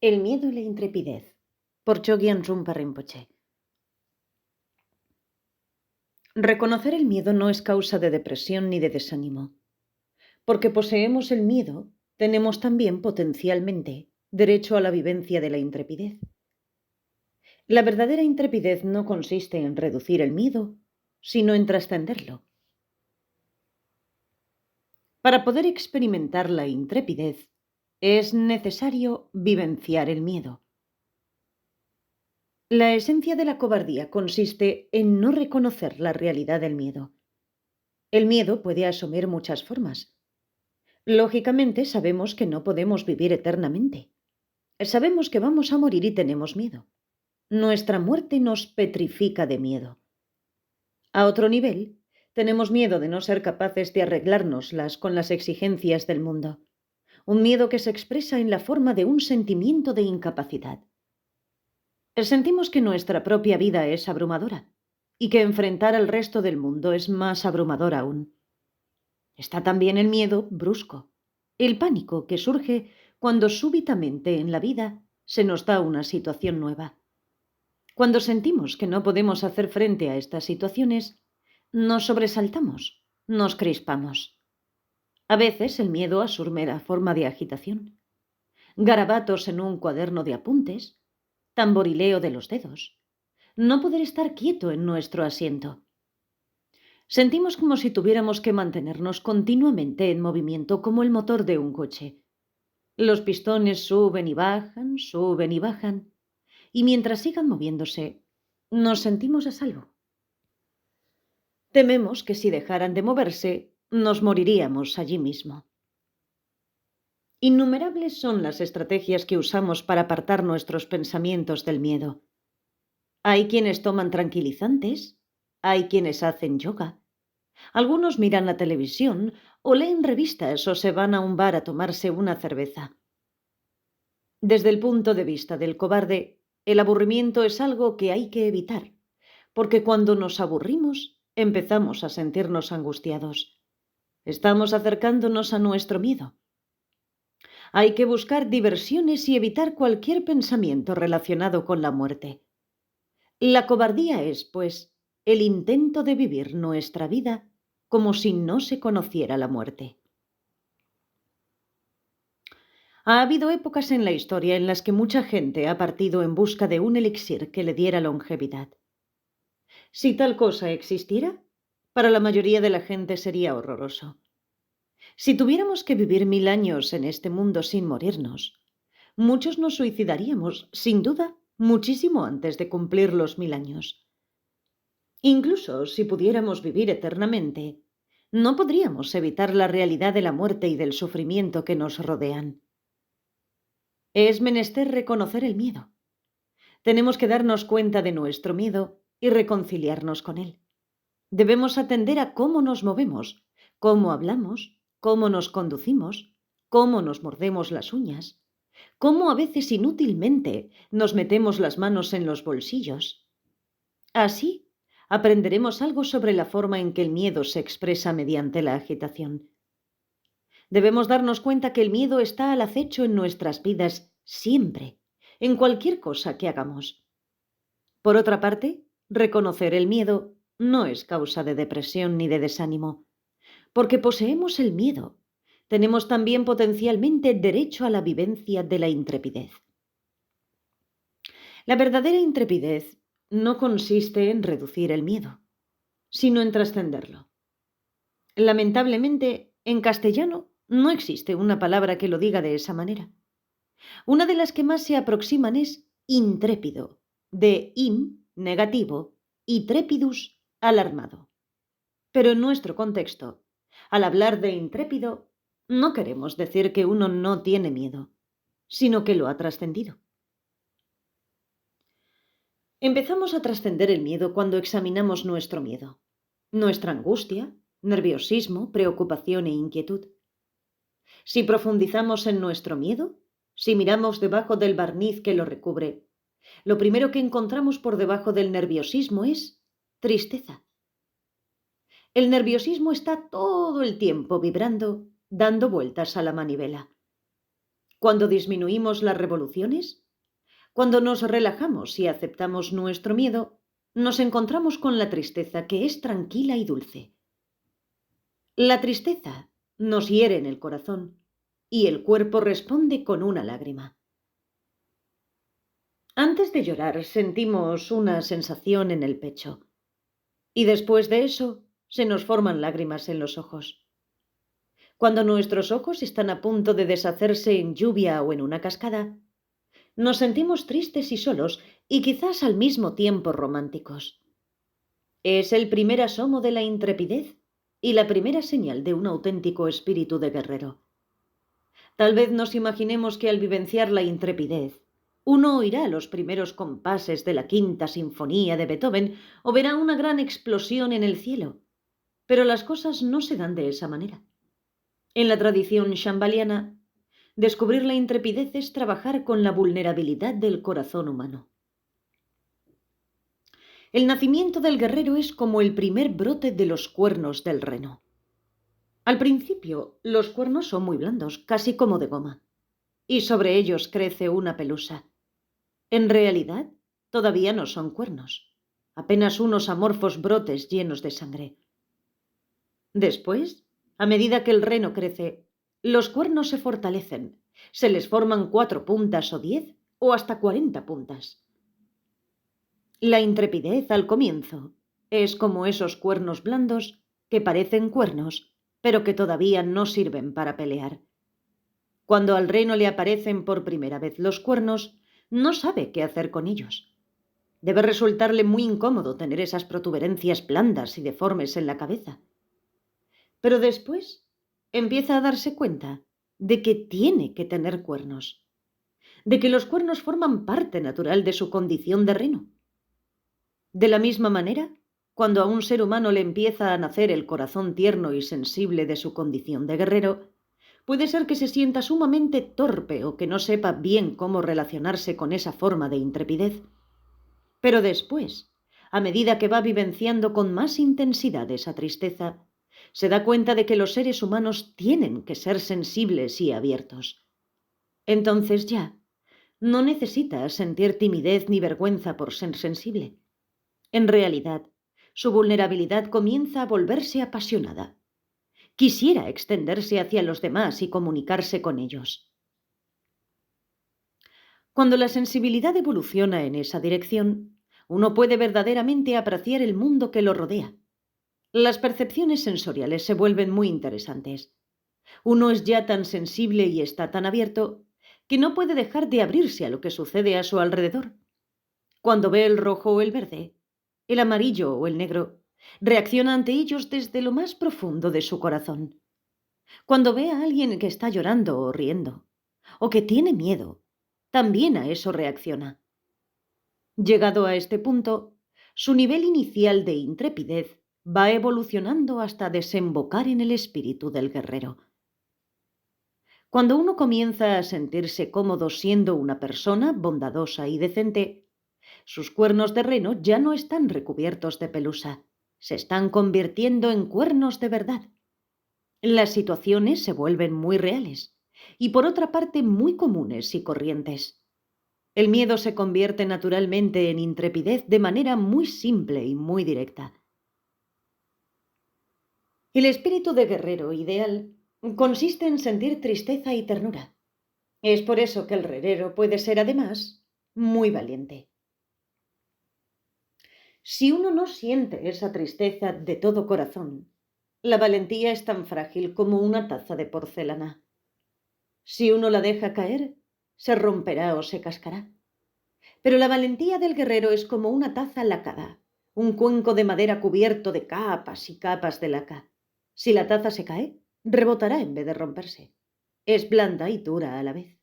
El miedo y la intrepidez, por Chögyam Trungpa Rinpoche. Reconocer el miedo no es causa de depresión ni de desánimo. Porque poseemos el miedo, tenemos también potencialmente derecho a la vivencia de la intrepidez. La verdadera intrepidez no consiste en reducir el miedo, sino en trascenderlo. Para poder experimentar la intrepidez, es necesario vivenciar el miedo. La esencia de la cobardía consiste en no reconocer la realidad del miedo. El miedo puede asumir muchas formas. Lógicamente sabemos que no podemos vivir eternamente. Sabemos que vamos a morir y tenemos miedo. Nuestra muerte nos petrifica de miedo. A otro nivel, tenemos miedo de no ser capaces de arreglárnoslas con las exigencias del mundo. Un miedo que se expresa en la forma de un sentimiento de incapacidad. Sentimos que nuestra propia vida es abrumadora y que enfrentar al resto del mundo es más abrumador aún. Está también el miedo brusco, el pánico que surge cuando súbitamente en la vida se nos da una situación nueva. Cuando sentimos que no podemos hacer frente a estas situaciones, nos sobresaltamos, nos crispamos. A veces el miedo asume la forma de agitación, garabatos en un cuaderno de apuntes, tamborileo de los dedos, no poder estar quieto en nuestro asiento. Sentimos como si tuviéramos que mantenernos continuamente en movimiento como el motor de un coche. Los pistones suben y bajan, y mientras sigan moviéndose, nos sentimos a salvo. Tememos que si dejaran de moverse, nos moriríamos allí mismo. Innumerables son las estrategias que usamos para apartar nuestros pensamientos del miedo. Hay quienes toman tranquilizantes, hay quienes hacen yoga. Algunos miran la televisión o leen revistas o se van a un bar a tomarse una cerveza. Desde el punto de vista del cobarde, el aburrimiento es algo que hay que evitar, porque cuando nos aburrimos empezamos a sentirnos angustiados. Estamos acercándonos a nuestro miedo. Hay que buscar diversiones y evitar cualquier pensamiento relacionado con la muerte. La cobardía es, pues, el intento de vivir nuestra vida como si no se conociera la muerte. Ha habido épocas en la historia en las que mucha gente ha partido en busca de un elixir que le diera longevidad. Si tal cosa existiera, para la mayoría de la gente sería horroroso. Si tuviéramos que vivir 1000 años en este mundo sin morirnos, muchos nos suicidaríamos, sin duda, muchísimo antes de cumplir los 1000 años. Incluso si pudiéramos vivir eternamente, no podríamos evitar la realidad de la muerte y del sufrimiento que nos rodean. Es menester reconocer el miedo. Tenemos que darnos cuenta de nuestro miedo y reconciliarnos con él. Debemos atender a cómo nos movemos, cómo hablamos, cómo nos conducimos, cómo nos mordemos las uñas, cómo a veces inútilmente nos metemos las manos en los bolsillos. Así, aprenderemos algo sobre la forma en que el miedo se expresa mediante la agitación. Debemos darnos cuenta que el miedo está al acecho en nuestras vidas siempre, en cualquier cosa que hagamos. Por otra parte, reconocer el miedo no es causa de depresión ni de desánimo, porque poseemos el miedo. Tenemos también potencialmente derecho a la vivencia de la intrepidez. La verdadera intrepidez no consiste en reducir el miedo, sino en trascenderlo. Lamentablemente, en castellano no existe una palabra que lo diga de esa manera. Una de las que más se aproximan es intrépido, de in, negativo, y trepidus, alarmado. Pero en nuestro contexto, al hablar de intrépido, no queremos decir que uno no tiene miedo, sino que lo ha trascendido. Empezamos a trascender el miedo cuando examinamos nuestro miedo, nuestra angustia, nerviosismo, preocupación e inquietud. Si profundizamos en nuestro miedo, si miramos debajo del barniz que lo recubre, lo primero que encontramos por debajo del nerviosismo es tristeza. El nerviosismo está todo el tiempo vibrando, dando vueltas a la manivela. Cuando disminuimos las revoluciones, cuando nos relajamos y aceptamos nuestro miedo, nos encontramos con la tristeza que es tranquila y dulce. La tristeza nos hiere en el corazón y el cuerpo responde con una lágrima. Antes de llorar sentimos una sensación en el pecho y después de eso se nos forman lágrimas en los ojos. Cuando nuestros ojos están a punto de deshacerse en lluvia o en una cascada, nos sentimos tristes y solos y quizás al mismo tiempo románticos. Es el primer asomo de la intrepidez y la primera señal de un auténtico espíritu de guerrero. Tal vez nos imaginemos que al vivenciar la intrepidez, uno oirá los primeros compases de la Quinta Sinfonía de Beethoven o verá una gran explosión en el cielo, pero las cosas no se dan de esa manera. En la tradición shambhaliana, descubrir la intrepidez es trabajar con la vulnerabilidad del corazón humano. El nacimiento del guerrero es como el primer brote de los cuernos del reno. Al principio, los cuernos son muy blandos, casi como de goma, y sobre ellos crece una pelusa. En realidad, todavía no son cuernos, apenas unos amorfos brotes llenos de sangre. Después, a medida que el reno crece, los cuernos se fortalecen, se les forman 4 puntas o 10 o hasta 40 puntas. La intrepidez al comienzo es como esos cuernos blandos que parecen cuernos, pero que todavía no sirven para pelear. Cuando al reno le aparecen por primera vez los cuernos, no sabe qué hacer con ellos. Debe resultarle muy incómodo tener esas protuberancias blandas y deformes en la cabeza. Pero después empieza a darse cuenta de que tiene que tener cuernos, de que los cuernos forman parte natural de su condición de reno. De la misma manera, cuando a un ser humano le empieza a nacer el corazón tierno y sensible de su condición de guerrero, puede ser que se sienta sumamente torpe o que no sepa bien cómo relacionarse con esa forma de intrepidez. Pero después, a medida que va vivenciando con más intensidad esa tristeza, se da cuenta de que los seres humanos tienen que ser sensibles y abiertos. Entonces ya, no necesita sentir timidez ni vergüenza por ser sensible. En realidad, su vulnerabilidad comienza a volverse apasionada. Quisiera extenderse hacia los demás y comunicarse con ellos. Cuando la sensibilidad evoluciona en esa dirección, uno puede verdaderamente apreciar el mundo que lo rodea. Las percepciones sensoriales se vuelven muy interesantes. Uno es ya tan sensible y está tan abierto que no puede dejar de abrirse a lo que sucede a su alrededor. Cuando ve el rojo o el verde, el amarillo o el negro, reacciona ante ellos desde lo más profundo de su corazón. Cuando ve a alguien que está llorando o riendo, o que tiene miedo, también a eso reacciona. Llegado a este punto, su nivel inicial de intrepidez va evolucionando hasta desembocar en el espíritu del guerrero. Cuando uno comienza a sentirse cómodo siendo una persona bondadosa y decente, sus cuernos de reno ya no están recubiertos de pelusa, se están convirtiendo en cuernos de verdad. Las situaciones se vuelven muy reales y por otra parte muy comunes y corrientes. El miedo se convierte naturalmente en intrepidez de manera muy simple y muy directa. El espíritu de guerrero ideal consiste en sentir tristeza y ternura. Es por eso que el guerrero puede ser además muy valiente. Si uno no siente esa tristeza de todo corazón, la valentía es tan frágil como una taza de porcelana. Si uno la deja caer, se romperá o se cascará. Pero la valentía del guerrero es como una taza lacada, un cuenco de madera cubierto de capas y capas de laca. Si la taza se cae, rebotará en vez de romperse. Es blanda y dura a la vez.